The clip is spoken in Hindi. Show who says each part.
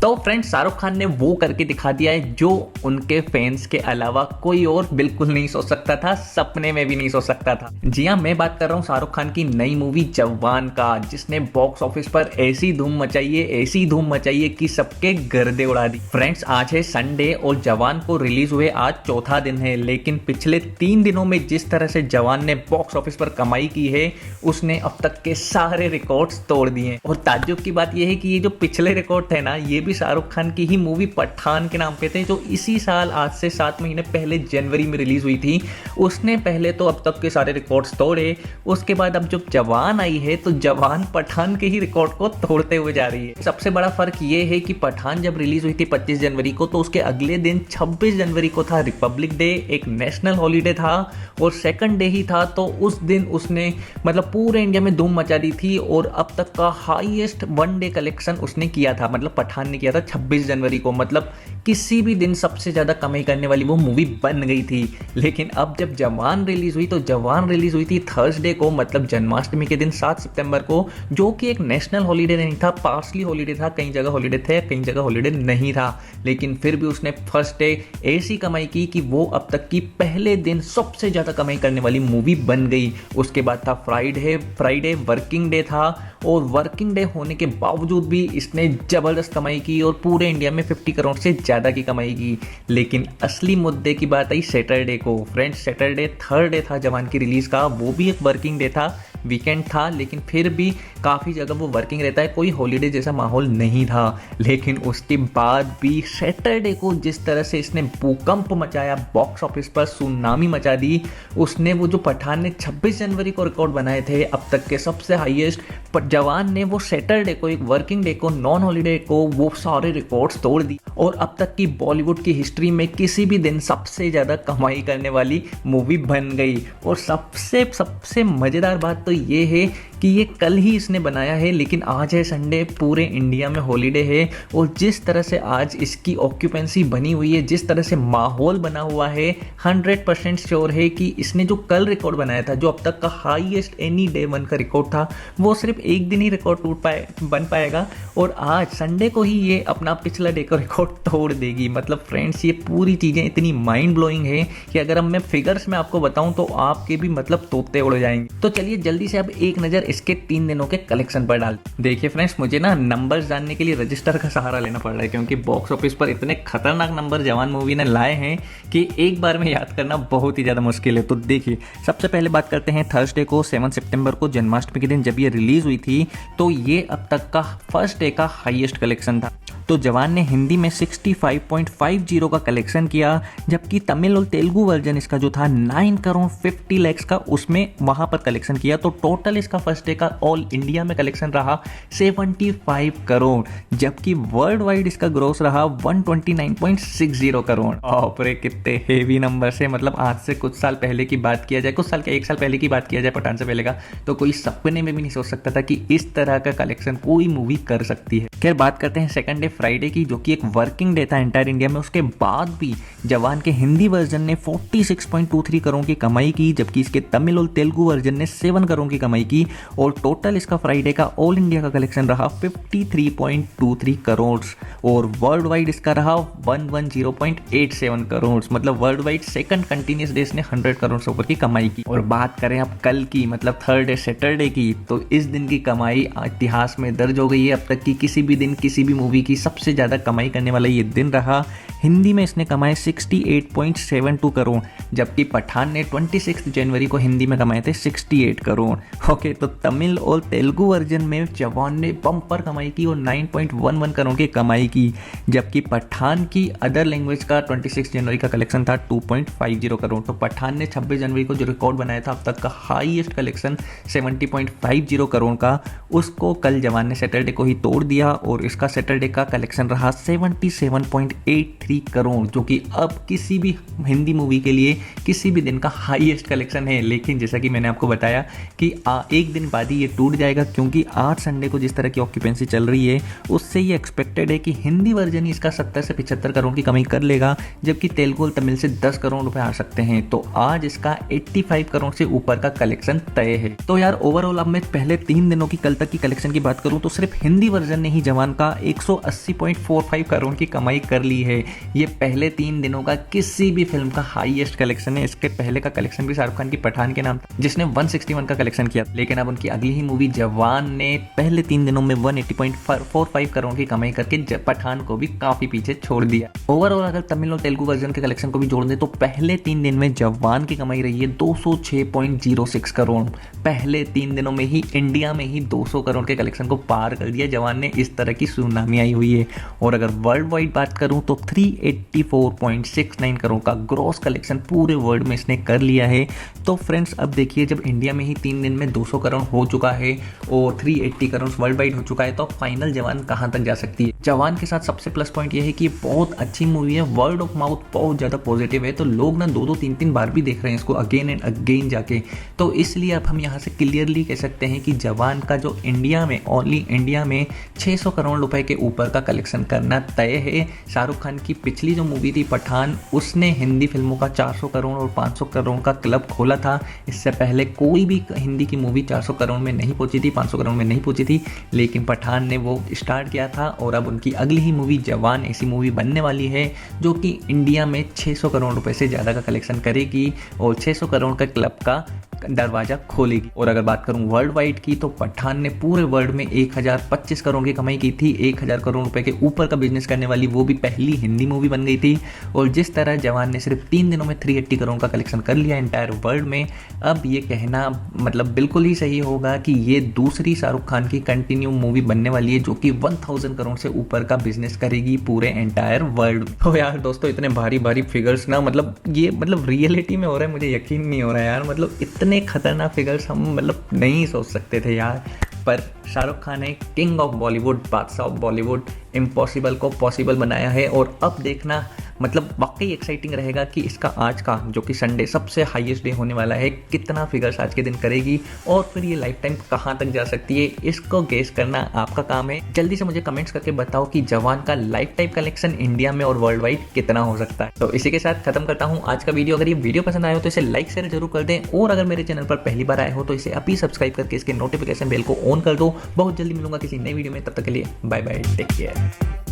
Speaker 1: तो फ्रेंड्स, शाहरुख खान ने वो करके दिखा दिया है जो उनके फैंस के अलावा कोई और बिल्कुल नहीं सोच सकता था, सपने में भी नहीं सोच सकता था। जी हाँ, मैं बात कर रहा हूँ शाहरुख खान की नई मूवी जवान का, जिसने बॉक्स ऑफिस पर ऐसी धूम मचाई है, ऐसी धूम मचाई है कि सबके गर्दे उड़ा दी। फ्रेंड्स, आज है संडे और जवान को रिलीज हुए आज चौथा दिन है, लेकिन पिछले 3 दिनों में जिस तरह से जवान ने बॉक्स ऑफिस पर कमाई की है, उसने अब तक के सारे रिकॉर्ड्स तोड़ दिए। और ताज्जुब की बात यह है कि ये जो पिछले रिकॉर्ड थे ना, ये भी शाहरुख खान की ही मूवी पठान के नाम पे थे, जो इसी साल आज से 7 महीने पहले जनवरी में रिलीज हुई थी। उसने पहले तो अब तक के सारे रिकॉर्ड्स तोड़े, उसके बाद अब जब जवान आई है तो जवान पठान के ही रिकॉर्ड को तोड़ते हुए जा रही है। सबसे बड़ा फर्क ये है कि पठान जब रिलीज हुई थी 25 जनवरी को, तो उसके अगले दिन 26 जनवरी को था रिपब्लिक डे, एक नेशनल हॉलीडे था और सेकंड डे ही था। तो उस दिन उसने मतलब पूरे इंडिया में धूम मचा दी थी और अब तक का हाईएस्ट वन डे कलेक्शन उसने किया था, मतलब पठान ने किया था 26 जनवरी को। मतलब किसी भी दिन सबसे ज़्यादा कमाई करने वाली वो मूवी बन गई थी। लेकिन अब जब जवान रिलीज हुई तो जवान रिलीज हुई थी थर्सडे को, मतलब जन्माष्टमी के दिन 7 सितंबर को, जो कि एक नेशनल हॉलीडे नहीं था, पार्सली हॉलीडे था। कई जगह हॉलीडे थे, कई जगह हॉलीडे नहीं था, लेकिन फिर भी उसने फर्स्ट डे ऐसी कमाई की कि वो अब तक की पहले दिन सबसे ज़्यादा कमाई करने वाली मूवी बन गई। उसके बाद था फ्राइडे वर्किंग डे था और वर्किंग डे होने के बावजूद भी इसने ज़बरदस्त कमाई की और पूरे इंडिया में 50 करोड़ से ज़्यादा की कमाई की। लेकिन असली मुद्दे की बात आई सैटरडे को। फ्रेंड्स, सैटरडे थर्ड डे था जवान की रिलीज़ का, वो भी एक वर्किंग डे था, वीकेंड था, लेकिन फिर भी काफ़ी जगह वो वर्किंग रहता है, कोई हॉलीडे जैसा माहौल नहीं था। लेकिन उसके बाद भी सैटरडे को जिस तरह से इसने भूकंप मचाया, बॉक्स ऑफिस पर सुनामी मचा दी, उसने वो जो पठान ने 26 जनवरी को रिकॉर्ड बनाए थे अब तक के सबसे हाईएस्ट, पर जवान ने वो सैटरडे को, एक वर्किंग डे को, नॉन हॉलीडे को, वो सारे रिकॉर्ड्स तोड़ दी और अब तक की बॉलीवुड की हिस्ट्री में किसी भी दिन सबसे ज़्यादा कमाई करने वाली मूवी बन गई। और सबसे मज़ेदार बात तो ये है कि ये कल ही इसने बनाया है, लेकिन आज है संडे, पूरे इंडिया में हॉलीडे है और जिस तरह से आज इसकी ऑक्यूपेंसी बनी हुई है, जिस तरह से माहौल बना हुआ है, 100% श्योर है कि इसने जो कल रिकॉर्ड बनाया था, जो अब तक का हाईएस्ट एनी डे वन का रिकॉर्ड था, वो सिर्फ एक दिन ही रिकॉर्ड बन पाएगा और आज संडे को ही ये अपना पिछला डे का रिकॉर्ड तोड़ देगी। मतलब फ्रेंड्स, ये पूरी चीज़ें इतनी माइंड ब्लोइंग है कि अगर अब मैं फिगर्स में आपको बताऊं तो आपके भी मतलब तोते उड़ जाएंगे। तो चलिए जल्दी से अब एक नज़र इसके 3 दिनों के कलेक्शन पर डाल। देखिए फ्रेंड्स, मुझे ना नंबर्स जानने के लिए रजिस्टर का सहारा लेना पड़ रहा है, क्योंकि बॉक्स ऑफिस पर इतने खतरनाक नंबर जवान मूवी ने लाए हैं कि एक बार में याद करना बहुत ही ज़्यादा मुश्किल है। तो देखिए, सबसे पहले बात करते हैं थर्सडे को, 7 सितंबर को, जन्माष्टमी के दिन जब ये रिलीज हुई थी, तो ये अब तक का फर्स्ट डे का हाईएस्ट कलेक्शन था। तो जवान ने हिंदी में 65.50 का कलेक्शन किया, जबकि तमिल और तेलुगु वर्जन इसका जो था 9 करोड़ 50 लाख का, उसमें वहाँ पर कलेक्शन किया। तो टोटल इसका फर्स्ट डे का ऑल इंडिया में कलेक्शन रहा 75 करोड़, जबकि वर्ल्ड वाइड इसका ग्रोस रहा 129.60 करोड़। ऑपरे, कितने हेवी नंबर से, मतलब आज से कुछ साल पहले की बात किया जाए, कुछ साल क्या, 1 साल पहले की बात किया जाए पठान से पहले का, तो कोई सपने में भी नहीं सोच सकता था कि इस तरह का कलेक्शन कोई मूवी कर सकती है। खैर, बात करते हैं सेकंड डे फ्राइडे की, जो कि एक वर्किंग डे था एंटायर इंडिया में। उसके बाद भी जवान के हिंदी वर्जन ने 46.23 करोड़ की कमाई की, जबकि इसके तमिल और तेलुगु वर्जन ने 7 करोड़ की कमाई की और टोटल इसका फ्राइडे का ऑल इंडिया का कलेक्शन रहा 53.23 करोड़ और वर्ल्ड वाइड इसका रहा 110.87 करोड़। मतलब world wide second continuous day इसने 100 करोड़ से ऊपर की कमाई की। और बात करें अब कल की, मतलब थर्ड डे सैटरडे की, तो इस दिन की कमाई इतिहास में दर्ज हो गई है। अब तक की किसी भी दिन किसी भी मूवी की सबसे ज़्यादा कमाई करने वाला ये दिन रहा। हिंदी में इसने कमाए 68.72 करोड़, जबकि पठान ने 26 जनवरी को हिंदी में कमाए थे 68 करोड़। ओके, तो तमिल और तेलुगु वर्जन में जवान ने बम्पर कमाई की और 9.11 करोड़ की कमाई की, जबकि पठान की अदर लैंग्वेज का 26 जनवरी का कलेक्शन था 2.50 करोड़। तो पठान ने 26 जनवरी को जो रिकॉर्ड बनाया था अब तक का हाईएस्ट कलेक्शन 70.50 करोड़ का, उसको कल जवान ने सैटरडे को ही तोड़ दिया और इसका सैटरडे का कलेक्शन रहा 77.83 180 करोड़, जो कि अब किसी भी हिंदी मूवी के लिए किसी भी दिन का हाईएस्ट कलेक्शन है। लेकिन जैसा कि मैंने आपको बताया कि एक दिन बाद ही ये टूट जाएगा, क्योंकि आज संडे को जिस तरह की ऑक्यूपेंसी चल रही है उससे ये एक्सपेक्टेड है कि हिंदी वर्जन ही इसका 70 से 75 करोड़ की कमाई कर लेगा, जबकि तेलुगु और तमिल से 10 करोड़ रुपए आ सकते हैं। तो आज इसका 85 करोड़ से ऊपर का कलेक्शन तय है। तो यार ओवरऑल अब मैं पहले 3 दिनों की कल तक की कलेक्शन की बात करूं तो सिर्फ हिंदी वर्जन ने ही जवान का 180.45 करोड़ की कमाई कर ली है। ये पहले 3 दिनों का किसी भी फिल्म का हाईएस्ट कलेक्शन है। इसके पहले का कलेक्शन भी शाहरुख खान की पठान के नाम था, जिसने 161 का कलेक्शन किया, लेकिन अब उनकी अगली ही मूवी जवान ने पहले 3 दिनों में 180.45 करोड़ की कमाई करके पठान को भी काफी पीछे छोड़ दिया। ओवरऑल अगर तमिल और तेलुगु वर्जन के कलेक्शन को भी जोड़ दें तो पहले 3 दिन में जवान की कमाई रही है 206.06 करोड़। पहले 3 दिनों में ही इंडिया में ही 200 करोड़ के कलेक्शन को पार कर दिया जवान ने। इस तरह की सुनामी आई हुई है। और अगर वर्ल्ड वाइड बात करूं तो 384.69 करोड़ का ग्रॉस कलेक्शन पूरे वर्ल्ड में इसने कर लिया है। तो फ्रेंड्स अब देखिए, जब इंडिया में ही 3 दिन में 200 करोड़ हो चुका है और 380 करोड़ वर्ल्ड वाइड हो चुका है, तो अब फाइनल जवान कहां तक जा सकती है। जवान के साथ सबसे प्लस पॉइंट यह है कि बहुत अच्छी मूवी है, वर्ड ऑफ माउथ बहुत ज़्यादा पॉजिटिव है, तो लोग ना 2-2, 3-3 बार भी देख रहे हैं इसको अगेन एंड अगेन जाके। तो इसलिए अब हम यहाँ से क्लियरली कह सकते हैं कि जवान का जो इंडिया में, ओनली इंडिया में 600 करोड़ रुपए के ऊपर का कलेक्शन करना तय है। शाहरुख खान की पिछली जो मूवी थी पठान, उसने हिंदी फिल्मों का 400 करोड़ और 500 करोड़ का क्लब खोला था। इससे पहले कोई भी हिंदी की मूवी 400 करोड़ में नहीं पहुंची थी, 500 करोड़ में नहीं पहुंची थी, लेकिन पठान ने वो स्टार्ट किया था। और अब उनकी अगली ही मूवी जवान ऐसी मूवी बनने वाली है जो कि इंडिया में 600 करोड़ रुपए से ज़्यादा का कलेक्शन करेगी और 600 करोड़ का क्लब का दरवाजा खोलेगी। और अगर बात करूं वर्ल्ड वाइड की, तो पठान ने पूरे वर्ल्ड में 1025 करोड़ की कमाई की थी। 1000 करोड़ रुपए के ऊपर का बिजनेस करने वाली वो भी पहली हिंदी मूवी बन गई थी। और जिस तरह जवान ने सिर्फ 3 दिनों में 380 करोड़ का कलेक्शन कर लिया एंटायर वर्ल्ड में, अब ये कहना मतलब बिल्कुल ही सही होगा कि ये दूसरी शाहरुख खान की कंटिन्यू मूवी बनने वाली है जो कि 1000 करोड़ से ऊपर का बिजनेस करेगी पूरे एंटायर वर्ल्ड। तो यार दोस्तों, इतने भारी भारी फिगर्स ना, मतलब ये रियलिटी में हो रहा है, मुझे यकीन नहीं हो रहा है यार। मतलब इतने खतरनाक फिगर्स हम नहीं सोच सकते थे यार। पर शाहरुख खान है किंग ऑफ बॉलीवुड, बादशाह ऑफ बॉलीवुड, इम्पॉसिबल को पॉसिबल बनाया है। और अब देखना वाकई एक्साइटिंग रहेगा कि इसका आज का जो कि संडे सबसे हाईएस्ट डे होने वाला है, कितना फिगर्स आज के दिन करेगी और फिर ये लाइफ टाइम कहाँ तक जा सकती है, इसको गेस करना आपका काम है। जल्दी से मुझे कमेंट्स करके बताओ कि जवान का लाइफ टाइम कलेक्शन इंडिया में और वर्ल्ड वाइड कितना हो सकता है। तो इसी के साथ खत्म करता हूँ आज का वीडियो। अगर ये वीडियो पसंद आया हो तो इसे लाइक शेयर जरूर कर दें, और अगर मेरे चैनल पर पहली बार आए हो तो इसे अभी सब्सक्राइब करके इसके नोटिफिकेशन बेल को ऑन कर दो। बहुत जल्दी मिलूंगा किसी नई वीडियो में, तब तक के लिए बाय बाय, टेक केयर।